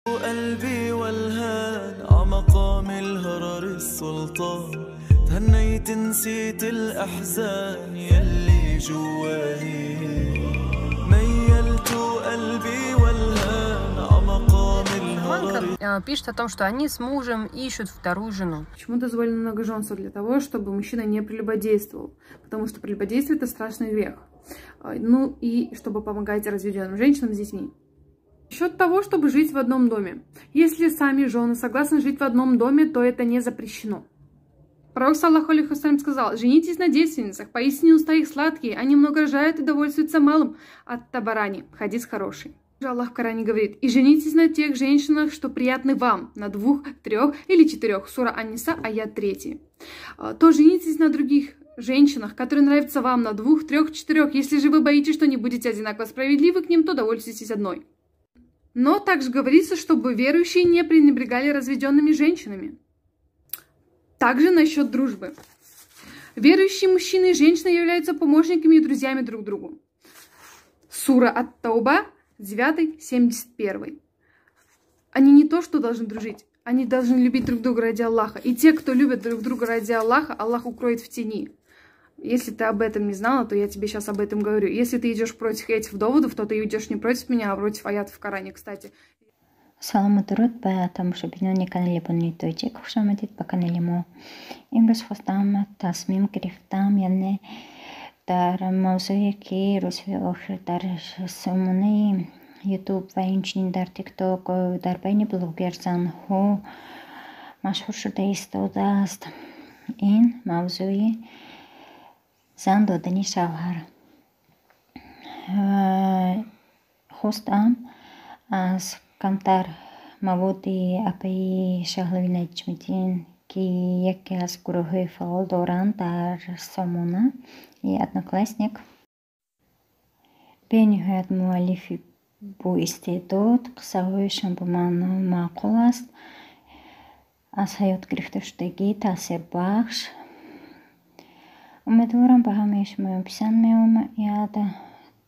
قلبي والهان عمقام الهرر السلطان تهنيت نسيت الأحزان يلي جواني ميلت قلبي والهان عمقام الهرر. Пишет о том, что они с мужем ищут вторую жену. Почему дозволено многоженство? Для того, чтобы мужчина не прелюбодействовал. Потому что прелюбодействие — это страшный грех. Ну и чтобы помогать разведенным женщинам с детьми. Насчет того, чтобы жить в одном доме. Если сами жены согласны жить в одном доме, то это не запрещено. Пророк, саллаху алейхи вассалям, сказал: женитесь на девственницах, поистине уста их сладкие, они много рожают и довольствуются малым. Ат-Табарани, хадис хороший. Аллах в Коране говорит: и женитесь на тех женщинах, что приятны вам, на 2, 3 или 4. Сура Ан-Ниса, аят 3. То женитесь на других женщинах, которые нравятся вам, на 2, 3, 4. Если же вы боитесь, что не будете одинаково справедливы к ним, то довольствуйтесь одной. Но также говорится, чтобы верующие не пренебрегали разведенными женщинами. Также насчет дружбы. Верующие мужчины и женщины являются помощниками и друзьями друг другу. Сура Ат-Тауба, 9, 71. Они не то, что должны дружить, они должны любить друг друга ради Аллаха. И те, кто любит друг друга ради Аллаха, Аллах укроет в тени. Если ты об этом не знала, то я тебе сейчас об этом говорю. Если ты идешь против этих доводов, то ты идешь не против меня, а против аятов в Коране, кстати. Салам درود به تماشاگران کانال بانی تویچه خوش آمدید به کانال ما. امروز خواستم تصمیم گرفتم یعنی در موضوعی که روزهای آخر در سامانه یوتیوب و همچنین در تیک تاک و در بین بلوگر زنها مشهور شده ایستاده است، این موضوع زن دادن شوهر. خواستم از کمتر مواد اپی شهلوی نجمدین که یکی از گروه فعال دارند در سامانه одноклассник به نهایت مؤلف با استعداد، قصه‌هایشان به من معقول است، از حیات گرفته شدگی تاثیر بخش. امیدوارم به همه شما پسند می‌آید.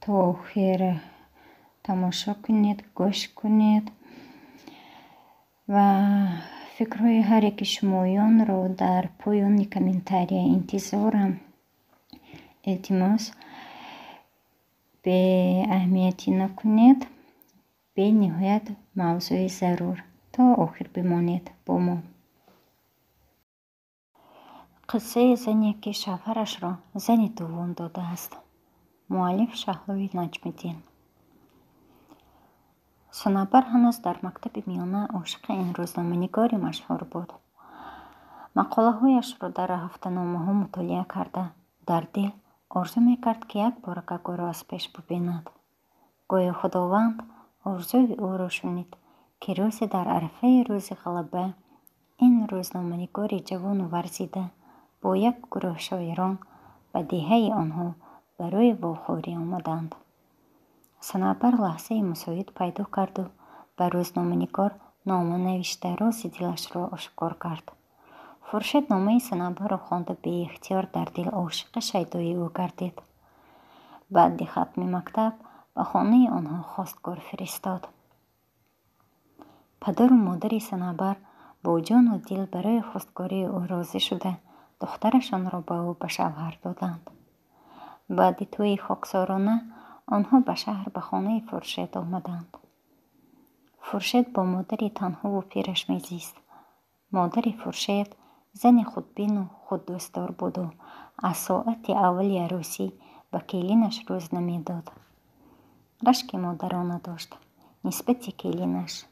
تا آخر تماشا کنید، گوش کنید و فکرهای هر یک شمایان را در پایان کامنتاری انتظارم. التماس به اهمیتی نکنید، به نهایت موضوع ضرور تا آخر بمانید با ما. قصه زنی که شوهرش را زن دوم داده است. مؤلف شهلوی نجمدین. صنوبر هنوز در مکتب میانه عاشق این روزنامه‌نگاری مشهور بود. مقاله‌هایش را در هفته‌نامه‌ها مطالعه کرده در دل آرزو میکرد که یک بار او را از پیش ببیند. گویا خداوند آرزوی او را شنید که روزی در عرفه روز غلبه این روزنامه‌نگار جوان و ورزیده با یک گروه شاعران به دهه آنها برای واخوری آمدند. صنوبر لحظه مساعد پیدا کرد و به روزنامه‌نگار نامه نوشته راز دلش را آشکار کرد. خورشید نامه صنوبر را خوانده به اختیار در دل عاشق شیدای او گردید. بعد ختم مکتب به خانه آنها خواستگار فرستاد. پدر و مادر صنوبر با جان و دل برای خواستگاری او راضی شده دخترشان را به او به شوهر دادند. بعد توی خاکسارانه آنها به شهر به خانه خورشید آمدند. خورشید با مادری تنها و پیرش میزیست. مادر خورشید زن خودبین و خود دوستدار بود و از ساعت اول عروسی به کلینش روز نمیداد. رشک مادرانه داشت نسبت کلینش.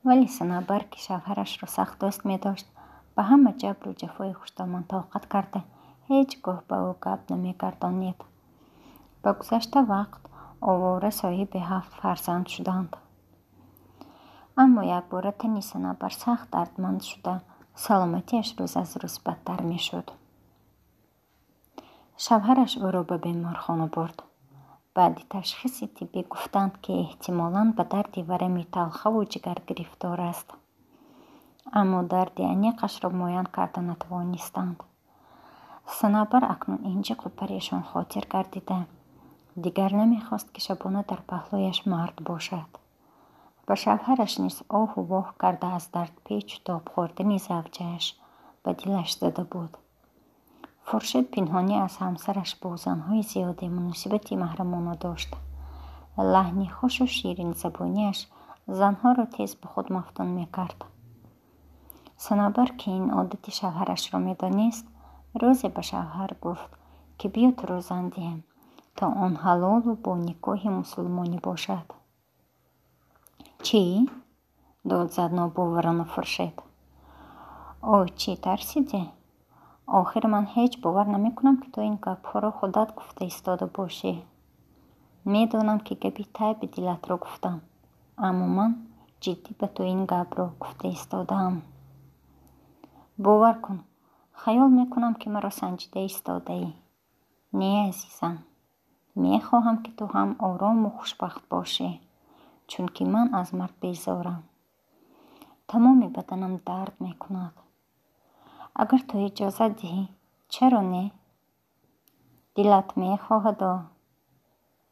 ولی صنوبر که شوهرش را سخت دوست می داشت به همه جبر و جفای خوشتامان طاقت کرده هیچگاه به او گپ نمی‌گردانید. با گذشت وقت آواره صاحب 7 فرزند شدند. اما یک بار تن صنوبر سخت دردمند شده سلامتیش روز از روز بدتر می شد. شوهرش او را به بیمارخانه برد. بعد تشخیص طبی گفتند که احتمالاً به درد ورم تلخه و جگر گرفتار است. اما درد عمیقش را معاین کرده نتوانستند. صنوبر اکنون اینجا و پریشان خاطر گردیده دیگر نمیخواست که شبانه در پهلویش مرد باشد. ба шавҳараш низ оҳу воҳ карда аз дардпеч тоб хӯрдани завҷааш ба дилаш зада буд. хуршед пинҳонӣ аз ҳамсараш бо занҳои зиёде муносибати маҳрамона дошт. лаҳни хушу ширинзабониаш занҳоро тез ба худ мафтун мекард. санобар ки ин одати шавҳарашро медонист, рӯзе ба шавҳар гуфт ки биё туро зан диҳем, то он ҳалолу бо никоҳи мусулмонӣ бошад. чӣ? дод зад нобоварона Хуршед. О, чӣ тарсидӣ? охир ман ҳеҷ бовар намекунам ки ту ин гапҳоро худат гуфта истода бошӣ. медонам ки габи тайби дилатро гуфтам, аммо ман ҷиддӣ ба ту ин гапро гуфта истодаам. бовар кун, хаёл мекунам ки маро санҷида истодаӣ. не азизам, мехоҳам ки ту ҳам орому хушбахт бошӣ, чунки ман аз мард безорам. тамоми баданам дард мекунад. агар ту иҷозат диҳӣ, чаро не? дилат мехоҳадо.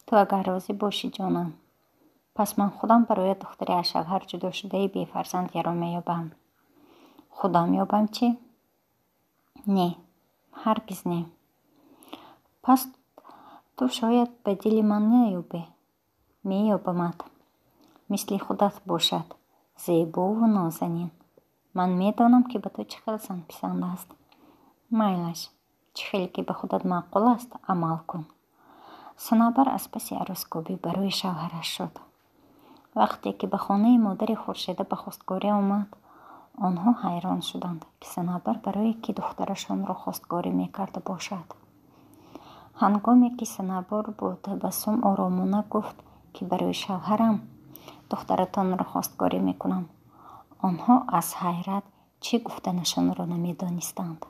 ту агар розӣ бошӣ ҷонам, пас ман худам барои духтари аз шавҳар ҷудошудаи бефарзанд яро меёбам. худам ёбам чӣ? не, ҳаргиз не. пас ту шояд ба дили ман наёбӣ. меёбамад. мисли худат бошад, зебову нозанин. ман медонам ки ба ту чӣ хел зан писанд аст. майлаш, чӣ хеле ки ба худат маъқул аст, амал кун. санобар аз паси арӯзкобӣ барои шавҳараш шуд. вақте ки ба хонаи модари Хуршеда ба хостгорӣ омад, онҳо ҳайрон шуданд ки санобар барои ки духтарашонро хостгорӣ мекарда бошад. ҳангоме ки санобар бо табассум оромона гуфт ки барои шавҳарам, духтаратонро хостгорӣ мекунам, онҳо аз ҳайрат чӣ гуфтанашонро намедонистанд.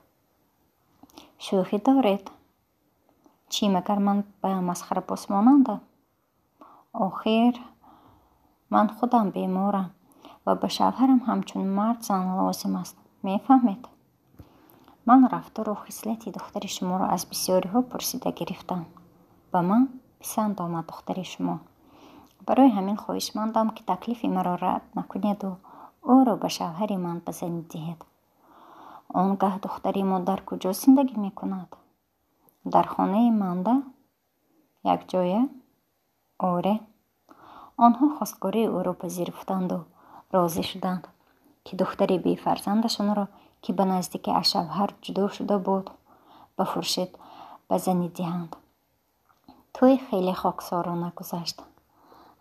шӯхӣ доред? чӣ, магар ман ба масхарабос монандам? охир ман худам беморам ва ба шавҳарам ҳамчун мард зан лозим аст, мефаҳмед? ман рафтору хислати духтари шуморо аз бисёриҳо пурсида гирифтам. ба ман писанд омад духтари шумо. барои ҳамин хоҳишмандам ки таклифи маро рад накунеду ӯро ба шавҳари ман ба занӣ диҳед. он гаҳ духтари мо дар куҷо зиндагӣ мекунад? дар хонаи манда? якҷоя? оре. онҳо хостгории ӯро пазируфтанду розӣ шуданд ки духтари бефарзандашонро, ки ба наздики аз шавҳар ҷудо шуда буд, ба Хуршед ба занӣ диҳанд. тӯи хеле хоксорона гузашт.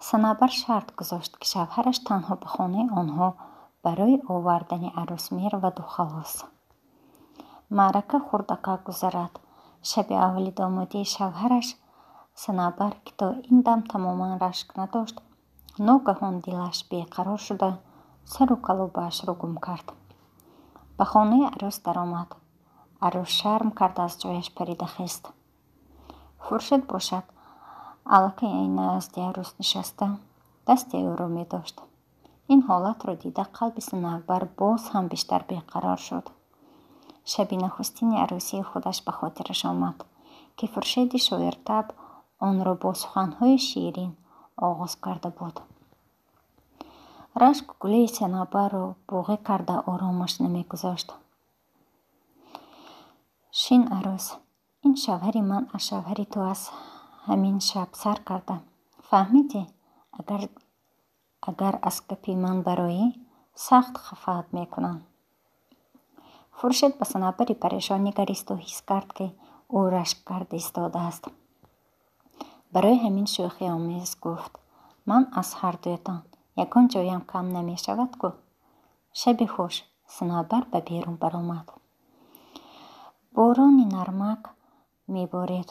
санобар шарт гузошт ки шавҳараш танҳо ба хонаи онҳо барои овардани арӯс мераваду халос. маърака хурдака гузарад. шаби аввали домодии шавҳараш, санобар ки то ин дам тамоман рашк надошт, ногаҳон дилаш беқарор шуда сару калобаашро гум кард. ба хонаи арӯс даромад. арӯс шарм карда аз ҷояш парида хест. Хуршед бошад, аллакай назди арӯс нишаста, дасти ӯро медошт. ин ҳолатро дида қалби санобар боз ҳам бештар беқарор шуд. шаби нахустини арӯсии худаш ба хотираш омад, ки Хуршеди шоиртаб онро бо суханҳои ширин оғоз карда буд. рашк гулаи санобарро боғӣ карда оромаш намегузошт. шин арӯс, ин шавҳари ман аз шавҳари ту аз ҳамин шаб сар карда. фаҳмидӣ? агар аз гапи ман бароӣ, сахт хафаат мекунам. Хуршед ба санобари парешон нигаристу ҳис кард, ки ӯ рашк карда истодааст. барои ҳамин шӯхиомез гуфт, ман аз ҳардуятон ягон ҷоям кам намешавад ку? шаби хуш. санобар ба берун баромад. борони нармак меборид.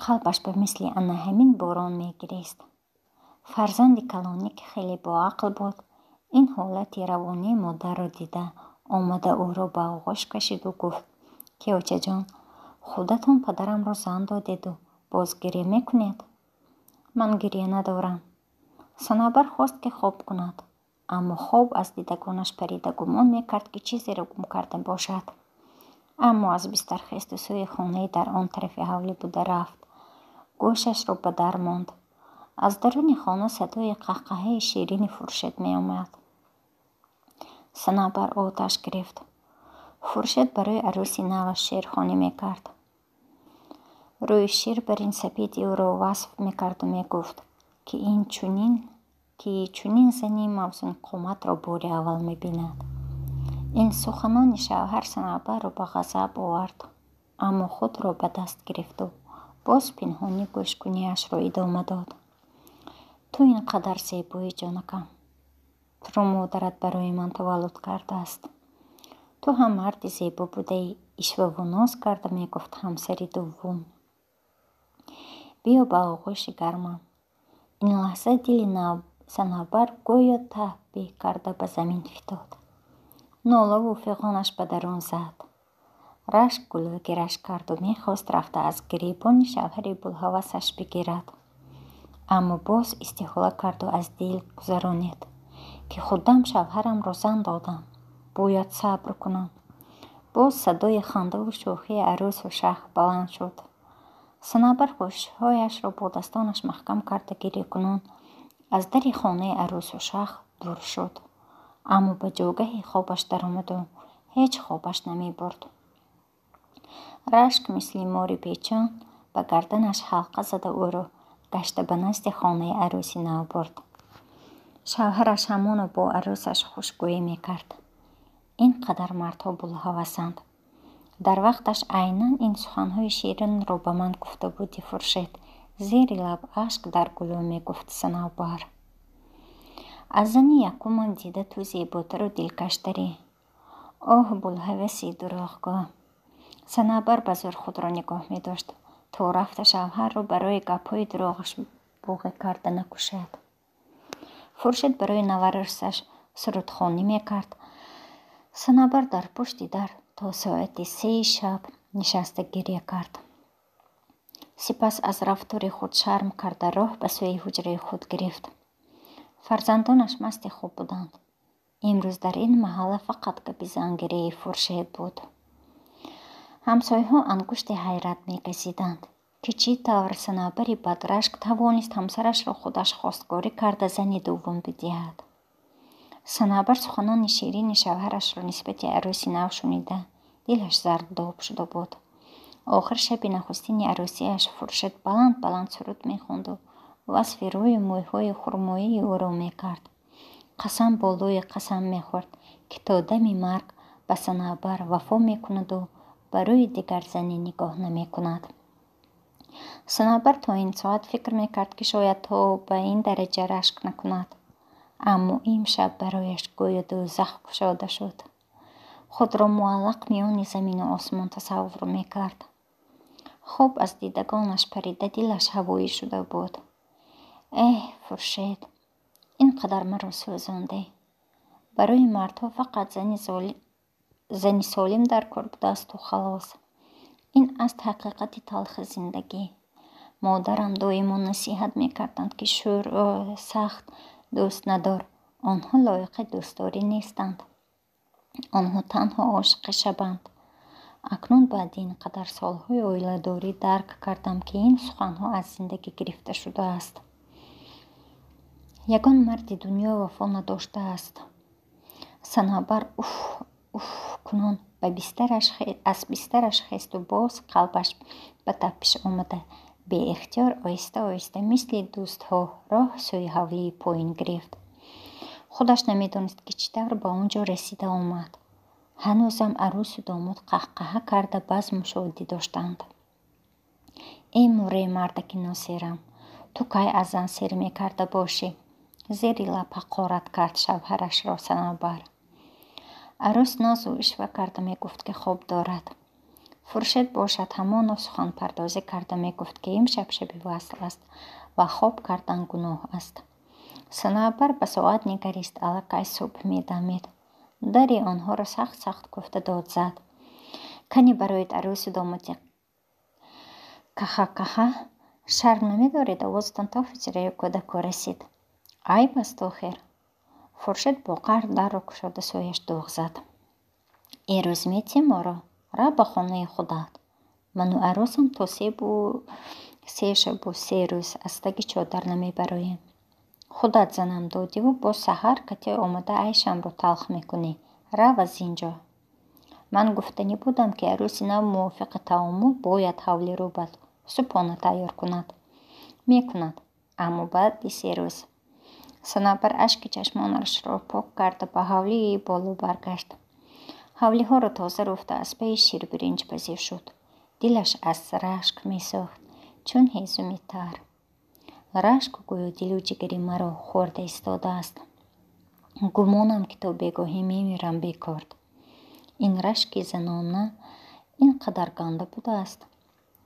қалбаш ба мисли ана ҳамин борон мегирист. фарзанди калонӣ ки хеле боақл буд, ин ҳолати равонии модарро дида омада ӯро ба оғӯш кашиду гуфт ки очаҷон, худатон падарамро зан додеду боз гирья мекунед? ман гирья надорам. санобар хост ки хоб кунад, аммо хоб аз дидагонаш парида гумон мекард ки чизеро гум карда бошад. аммо аз бистар хесту сӯи хонаи дар он тарафи ҳавлӣ буда рафт. гӯшашро ба дар монд. از درون خانه صدای قهقهه شیرین خورشید می آمد. صنوبر آتش گرفت. خورشید برای عروسی نوش شیرخوانی می کرد. روی شیر برین سپیدی او را وصف می کرد و می گفت که چونین زنی موزون قامت را بار اول می بیند. این سخنان شوهر صنوبر را به غضب آورد، اما خود را به دست گرفت و باز پنهانی گوشگونیش را ادامه داد. تو اینقدر زیبایی جانکم. تو را مادرت برای من تولد کرده است. تو هم مرد زیبا بوده ای. ایش و ناز کرده می گفت همسری دوم. بیا به آغوش گرمم. این لحظه دل صنوبر گویا تهبیه کرده به زمین فتاد. ناله و فغانش به درون زد. رشک گلوگیرش کرد و میخواست رفته از گریبان شوهر بلهوسش بگیرد، اما باز استحاله کرد و از دل گذرانید که خودم شوهرم را زن دادم، باید صبر کنم. باز صدای خنده و شوخی عروس و شیخ بلند شد. صنوبر گوشهایش را با دستانش محکم کرده گریه کنان از در خانه عروس و شیخ دور شد، اما به جوگه خوابش در آمد و هیچ خوابش نمی برد. رشک مثل ماری پیچان به گردنش حلقه زده او را گشته به نزد خانه عروسی نو برد. شوهرش همانو با عروسش خوشگویی می کرد. اینقدر مردها بلهوسند. در وقتش عیناً این سخنهای شیرین را به من گفته بودی خورشید. زیر لب اشک در گلو می گفت صنوبر. از زنی یکم دیده تو زیباتر و دلکشتری. آه بلهوسی دروغگو. صنوبر به زور خود را نگاه می داشت تا رفت شوهر را برای گپهای دروغش بوغه کرده نکشد. خورشید برای نوارسش سرودخوانی می کرد. صنوبر در پشت در تا ساعت 3 شب نشسته گریه کرد. سپس از رفتار خود شرم کرده راه به سوی حجره خود گرفت. فرزندانش مست خوب بودند. امروز در این محله فقط گپ زنگیری خورشید بود. همسایه ها انگشت حیرت می کشیدند که چی طور صنوبر بدرشک توانست همسرش را خودش خواستگاری کرده زنی دوم بدهد. صنوبر سخنان شیرین شوهرش را نسبت عروسی نو شنیده دلش زرداب شده بود. آخر شب نخستین عروسیش خورشید بلند سرود می خوند و وصف روی موهای خرمایی او را می کرد. قسم بالوی قسم می خورد که تا دم مرگ به صنوبر وفا می کند و برای دیگر زنی نگاه نمی کند. صنوبر تا این ساعت فکر می کرد که شاید تا به این درجه رشک نکند، اما امشب برایش گویا دوزخ گشاده شد. خود را معلق میان زمین و آسمان تصور می کرد. خواب از دیدگانش پریده دلش هوایی شده بود. ای خورشید، اینقدر مرا سوزانده. برای مردها فقط زنی سالم در کار بوده است و خلاص. این است حقیقت تلخ زندگی. مادرم دائما نصیحت می کردند که شور سخت دوست ندار. آنها لایق دوستداری نیستند. آنها تنها عاشق شبند. اکنون بعد این قدر سالهای اویله‌داری درک کردم که این سخنها از زندگی گرفته شده است. یگان مرد دنیا وفا نداشته است. صنوبر اوف کنان از بسترش خیست و باز قلبش به تپش آمده به اختیار آهسته مثل دوست ها راه سوی حولی پایین گرفت. خودش نمیدانست که چطور به آنجا رسیده آمد. هنوزم عروس و داماد قهقه کرده باز مشاهده داشتند. ای موره مردک ناصرم، تو کی از زن سیر می کرده باشی؟ زیر لب حقارت کرد شوهرش را صنوبر. عروس ناز و اشوه کرده می گفت که خواب دارد. خورشید باشد همان سخن پردازی کرده می گفت که امشب شب وصل است و خواب کردن گناه است. صنوبر به ساعت نگریست. الکی صبح می دمید. دری آنها را سخت گفته داد زد. کنی برایت عروس و دامادی کخه شرم نمی دارید آوازتان تا حجره کودک رسید. عیب است آخر. خورشید با قهر در را گشاده سویش دوغ زد. امروز میتی ما را به خانه خودت. من و عروسم تا 3 شب و 3 روز استگی چادر نمیبرویم. خودت زنم دادی و با سحر کتی آمده عیشم رو تلخ میکنی. رو از اینجا. من گفتنی بودم که عروسی نو موافق تعامل باید حولی رو بد صبحانه تیار کند. میکند. اما بعد 3 روز. صنابر اشک چشمانش را پاک کرده به حولی بالو برگشت. حولی ها را تازه رفته از پی شیر برنج پذیر شد. دلش از رشک میسوخت چون هیزمی تر. رشک گویا دل و جگری مرا خورده ایستاده است. گمانم که تا بگاهی میمیرم بیکارد. این رشک زنانه اینقدر گنده بوده است.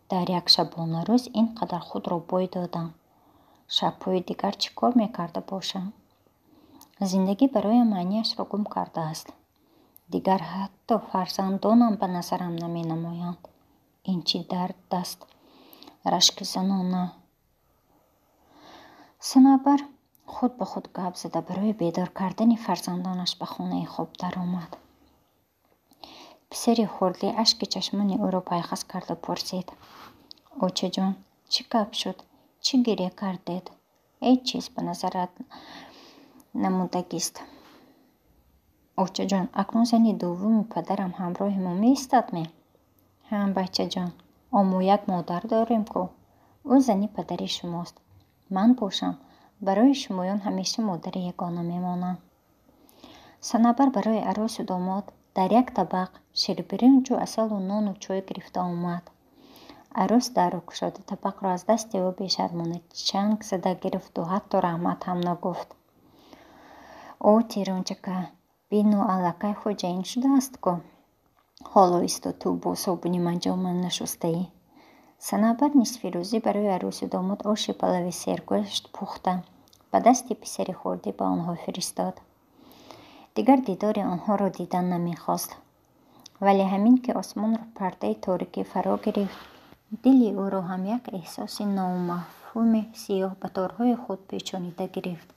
در یک شبانه روز اینقدر خود را بوی دادم. شبهای دیگر چی کار میکرده باشم؟ زندگی برای معنیش را گم کرده است. دیگر حتی فرزندانم به نظرم نمی نمایند. این چی درد است؟ رشک زنانه. صنابر خود به خود گپ زده برای بیدار کردن فرزندانش به خانه خواب در آمد. پسری خردی اشک چشمان او را پیخست کرد و پرسید: اوچه جان، چی گپ شد؟ چی گریه کردید؟ هیچ چیز به نظرت نمودگیست. اوچه جان، اکنون زنی دوم پدرم همراه ما می ایستد می؟ هم بچه جان، اما یک مادر داریم که او زنی پدری شماست. من باشم برای شمایان همیشه مادر یگانه میمانم. صنابر برای عروس و داماد در یک طبق شیر برنج و عسل و نان و چای گرفته آمد. عروس در رو گشاده طبق را از دست او بیشرمانه چنگ زده گرفت و حتی رحمت هم نگفت. او تیرانچکه بینو علاقه خود جین شده است که حالا ایستا تو با صابونی منجام نشسته ای. صنابر نصف روزی برای عروس و داماد آش پلو سرگوشت پخته به دست پسر خردی به آنها فرستاد. دیگر دیدار آنها را دیدن نمیخواست. ولی همین که آسمان را پرده تاریکی فرا گرفت، دلی او را هم یک احساس نامفهوم سیاه به تارهای خود پیچانیده گرفت.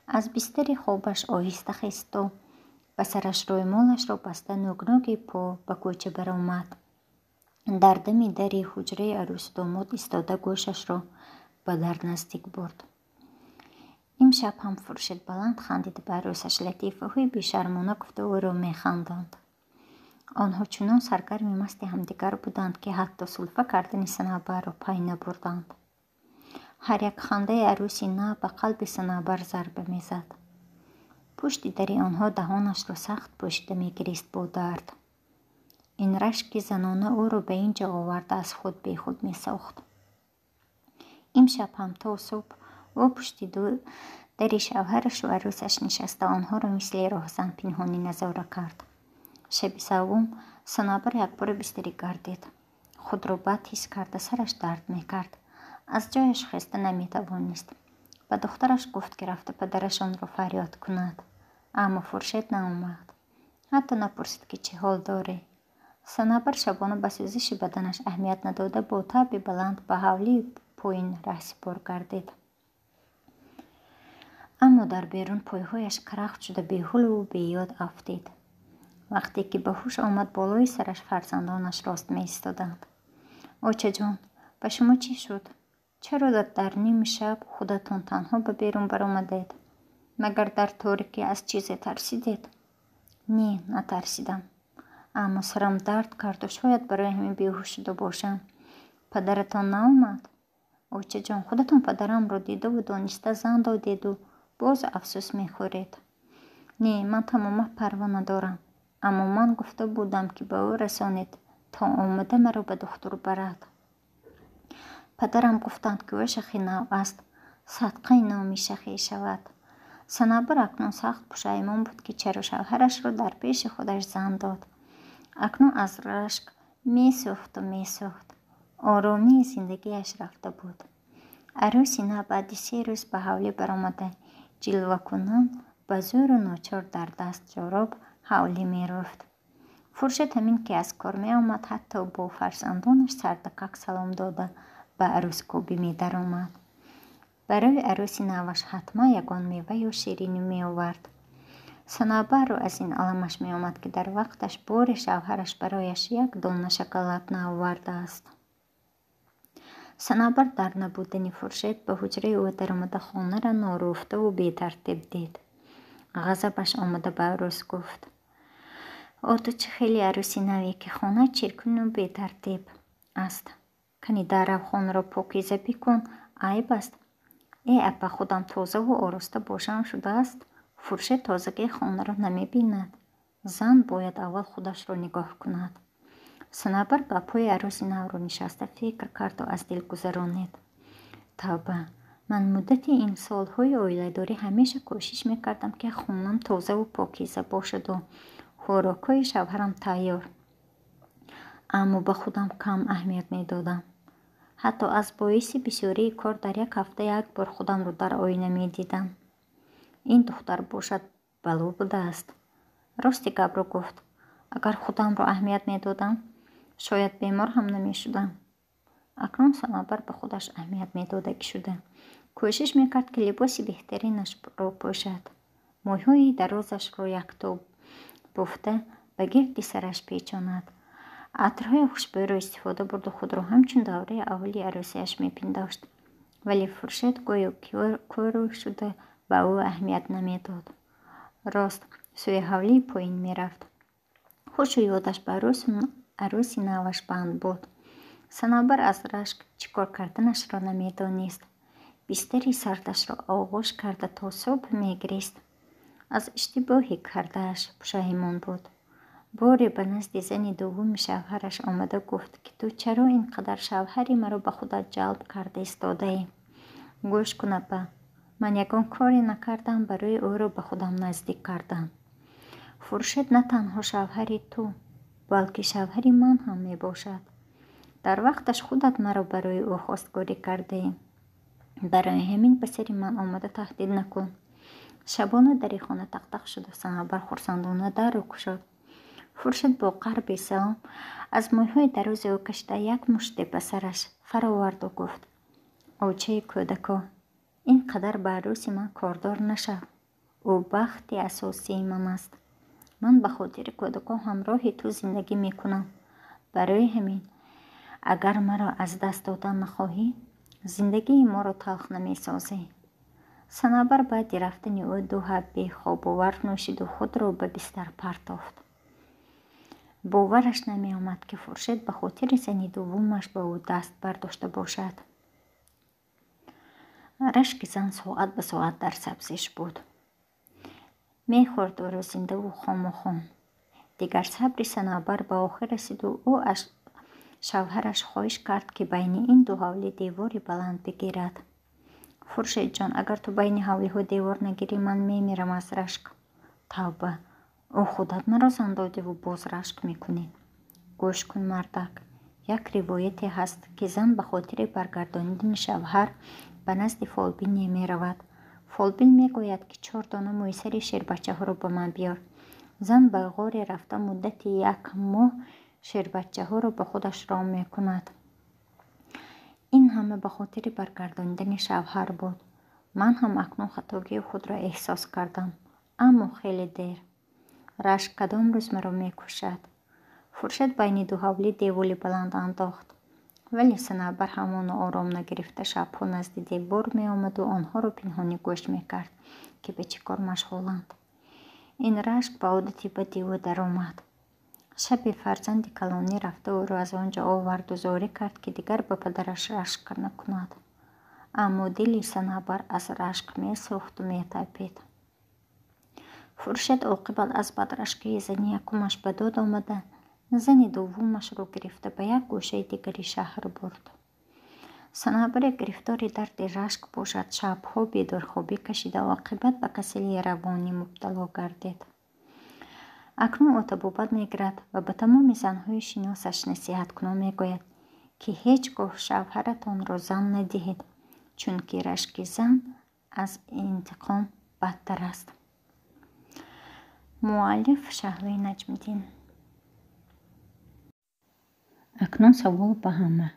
از بستر خوابش آهسته خیست و به سرش روی مالش را بسته نوگنوگی پا به کوچه برآمد. در دم دری حجره عروس داماد ایستاده گوشش را به در نزدیک برد. امشب هم فرشت بلند خندید به عروسش لطیفه های بیشرمانه گفته او را میخنداند. آنها چنان سرگرم مست همدیگر بودند که حتی سلفه کردن صنابر را پی نبردند. هر یک خنده عروسی نه به قلب صنابر ضربه میزد. پشت دری آنها دهانش را سخت پوشیده میگریست با درد. این رشک زنانه او را به اینجا آورده از خود بی خود میساخت. امشب هم تا صبح او پشت دری شوهرش و عروسش نشسته آنها را مثل راهزن پنهانی نظاره کرد. شب سوم صنابر یک بار بستری گردید. خود را بد حس کرده سرش درد میکرد. از جایش خسته نمیتوانست. به دخترش گفت که رفته پدرشان را فریاد کند. اما فرشت نآمد. حتی نپرسید که چه حال داره. صنابر شبانه به سوزش بدنش اهمیت نداده با تب بلند به حولی پایین رهسپار گردید. اما در بیرون پایهایش کرخت شده بیحول و بیاد افتید. وقتی که به هوش آمد بالای سرش فرزندانش راست می ایستادند. اوچه جان، به شما چی شد؟ چرا در نیم شب خودتون تنها به بیرون برآمدید؟ مگر در تاریکی از چیزی ترسیدید؟ نه، نترسیدم. اما سرم درد کرد و شاید برای همین بیهوش شده باشم. پدرتان نآمد؟ اوچه جان، خودتون پدرم را دیده و دانسته زن دادید و باز افسوس میخورید. نه، من تمام پروا ندارم. اما من گفته بودم که به او رسانید تا آمده مرا به دکتر برد. پدرم گفتند که او شخی نو است. صدقه نامی شخی شود. صنابر اکنون سخت پشیمان بود که چرا شوهرش را در پیش خودش زن داد. اکنون از رشک میسوخت و میسوخت. آرامی زندگیش رفته بود. عروسی نه بعد 3 روز به حولی برآمده جلوه کنان به زور و ناچار در دست جاراب حولی می رفت. فرشت همین که از کار می آمد حتی با فرزندانش سردکک سلام داده به عروس کوبی می در آمد. برای عروسی نوش حتما یگان میوه یا شیرینی می آورد. صنابر رو از این علمش می آمد که در وقتش بار شوهرش برایش یک دانه شکلات نآورده است. санабар дар набудани Фуршет ба ҳуҷраи ӯ даромада хонара норофтаву бетартиб дид. ғазабаш омада ба арӯс гуфт: о ту чӣ хеле арӯси наве, ки хона чиркуну бетартиб аст. Кани дарав хонаро покиза бикун, айб аст. апа худам тозаву ороста бошам шудааст. Фуршет тозагии хонаро намебинад. зан бояд аввал худашро нигоҳ кунад. санабар ба пои арӯси навро нишаста фикр карду аз дил гузаронид. тавба, ман муддати ин солҳои оиладорӣ ҳамеша кӯшиш мекардам, ки хонам тозаву покиза бошаду хӯрокҳои шавҳарам тайёр. аммо ба худам кам аҳамият медодам. ҳатто аз боиси бисёрии кор дар як ҳафта як бор худамро дар оина медидам. ин духтар бошад бало будааст. рости гапро гуфт. агар худамро аҳамият медодам, шояд бемор ҳам намешудам. акнун санабар ба худаш аҳамият медодагӣ шуда кӯшиш мекард, ки либоси беҳтаринашро пӯшад. мӯйҳои дарозашро яктоб бофта ба гирди сараш печонад. атрҳои хушбӯйро истифода бурду худро ҳамчун давраи аввали арӯсиаш мепиндошт. вале Фуршет гӯё кӯру шуда ба ӯ аҳамият намедод. рост сӯи ҳавлии поин мерафт. хушу ёдаш ба арӯси наваш банд буд. санабар аз рашк чӣ кор карданашро намедонист. бистари сардашро оғош карда то субҳ мегрист. аз иштибоҳи кардааш пушаймон буд. боре ба назди зани дуввуми шавҳараш омада гуфт, ки ту чаро ин қадар шавҳари маро ба худат ҷалб карда истодаӣ. гӯш кун апа, ман ягон коре накардам барои ӯро ба худам наздик кардам. Фуршет на танҳо шавҳари ту, балки шавҳари ман ҳам мебошад. дар вақташ худат маро барои ӯ хостгорӣ кардаӣ. барои ҳамин ба сари ман омада таҳдид накун. шабона дари хона тақтақ шуда санабар хурсандона дарро кушод. Фуршет бо қарби салом аз мӯйҳои дарози ӯ кашида як муште ба сараш фароварду гуфт: овчаи кӯдако, ин қадар ба арӯси ман кордор нашав. ӯ бахти асосии ман аст. ман ба хотири кӯдако ҳамроҳи ту зиндагӣ мекунам. барои ҳамин агар маро аз даст додан нахоҳӣ, зиндагии моро талх намесозӣ. санабар баъди рафтани ӯ ду ҳабби хобовар нӯшиду худро ба бистар партофт. бовараш намеомад, ки Фуршет ба хотири зани дуввумаш ба ӯ даст бардошта бошад. рашки зан соат ба соат дар сабзиш буд. мехӯрд ӯро зиндаву хомохон. дигар сабри санабар ба охир расиду ӯ аз шавҳараш хоҳиш кард, ки байни ин ду ҳавлӣ девори баланд бигирад. Фуршет ҷон, агар ту байни ҳавлиҳо девор нагирӣ, ман мемирам аз рашк. тавба, ӯ худат маро зан додиву боз рашк мекунӣ. гӯш кун мардак, як ривояте ҳаст, ки зан ба хотири баргардонидани шавҳар ба назди фолбин меравад. фолбин мегӯяд, ки 4 дона мӯйсари шербачаҳоро ба ман биёр. зан ба ғоре рафта муддати 1 моҳ шербачаҳоро ба худаш ром мекунад. ин ҳама ба хотири баргардонидани шавҳар буд. ман ҳам акнун хатогии худро эҳсос кардам, аммо хеле дер. рашк кадом рӯз маро мекушад. Фуршет байни ду ҳавлӣ деволи баланд андохт. вале санабар ҳамоно ором нагирифта шабҳо назди девор меомаду онҳоро пинҳонӣ гӯш мекард, ки ба чӣ кор машғуланд. ин рашк ба одати бади ӯ даромад. шабе фарзанди калонӣ рафта ӯро аз он ҷо оварду зорӣ кард, ки дигар ба падараш рашк накунад. аммо дили санабар аз рашк месӯхту метапид. Фуршет оқибат аз бадрашкии зани якумаш ба дод омада, зани дуввумашро гирифта ба як гӯшаи дигари шаҳр бурд. санабаре гирифтори дарди рашк бошад, шабҳо бедорхобӣ кашида оқибат ба касали равонӣ мубтало гардид. акнун ӯ табобат мегирад ва ба тамоми занҳои шиносаш насиҳаткунон мегӯяд, ки ҳеҷ гоҳ шавҳаратонро зан надиҳед, чунки рашки зан аз интиқом бадтар аст. муаллиф Шаҳлои Наҷмиддин. акнун савол ба ҳама: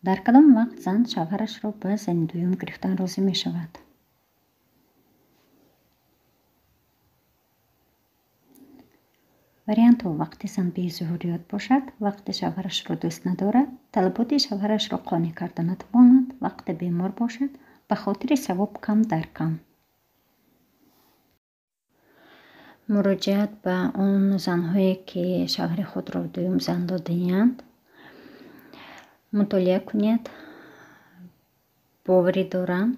дар кадом вақт зан шавҳарашро ба зани дуюм гирифтан розӣ мешавад? وریانت وقتی زن بی ظهوریات باشد، وقت شوهرش را دوست ندارد، طلبات شوهرش را قانع کرده نتواند، وقت بیمار باشد، به خاطر ثواب کم در کم. مراجعت به اون زنهایی که شوهر خود را دوم زن داده‌اند، مطالعه کنید، باوری دارم،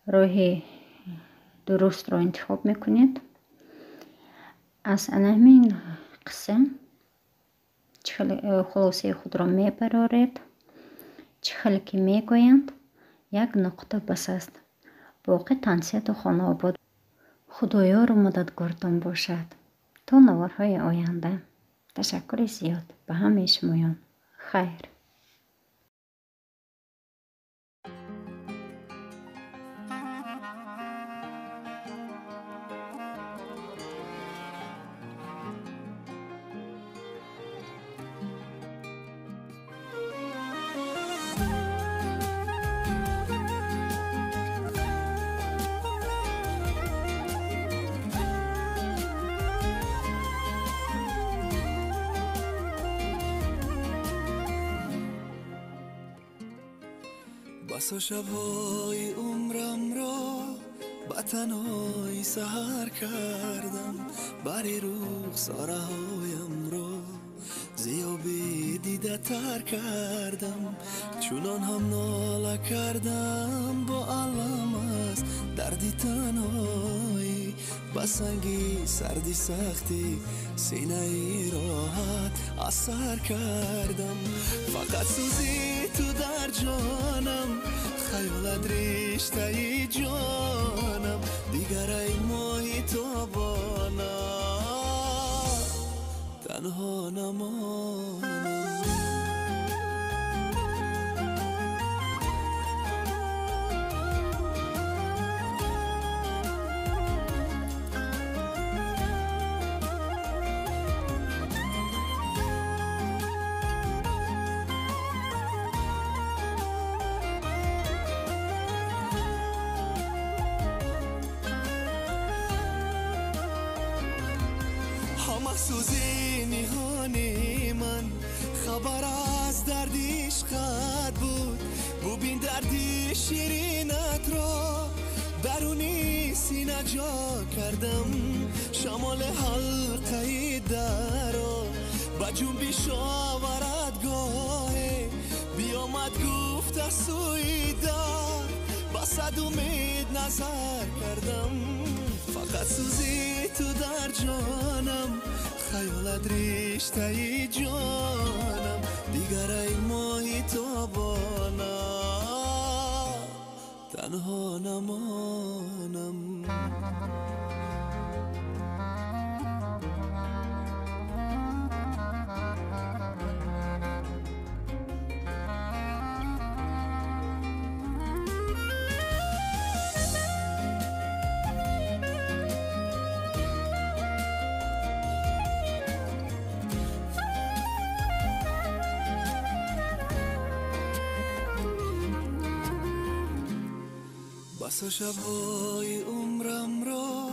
راه درست را انتخاب میکنید. از همین قسم خلاصه خود را میبرارید. چه که میگویند یک نقطه بس است. باقی تنسیت و خانه آباد. خدایار مددگارتان باشد. تا نوارهای آینده. تشکر زیاد به همه شمایان. خیر. بسا شبهای عمرم را به تنهایی سحر کردم، بری رخساره هایم را زیابی دیده تر کردم، چونان هم ناله کردم با علم است دردی تنهایی، بسنگی سردی سختی سینه ای راحت اثر کردم، فقط سوزی تو در جانم، خیالت رشته ای جانم، دیگر ای ماهی تابانم تنها نمانم. سوزی نهانی من خبر از دردی عشقت بود، ببین دردی شیرینت را درونی سینه جا کردم، شمال حلقه در را با جنبی شاورد گاهی بیامد گفت از سوی در، با صد امید نظر کردم، فقط سوزی تو در جانم، خیالت رشته ای جانم، دیگر ای ماهی تابانم تنها نمانم. بسا شبهای عمرم را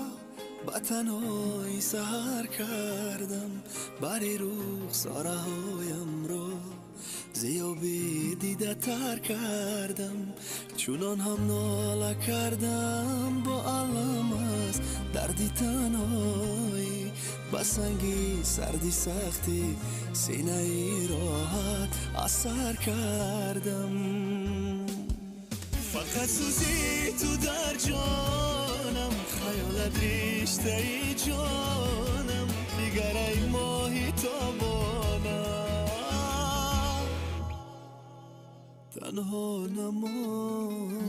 به تنهایی سحر کردم، بری رخساره هایم را زیابی دیده تر کردم، چونان هم ناله کردم با علم است دردی تنهایی، بسنگی سردی سختی سینه ای راحت اثر کردم، فقط سوزی تو در جانم، خیالت رشته ای جانم، دیگر ای ماهی تابانم تنها نمانم.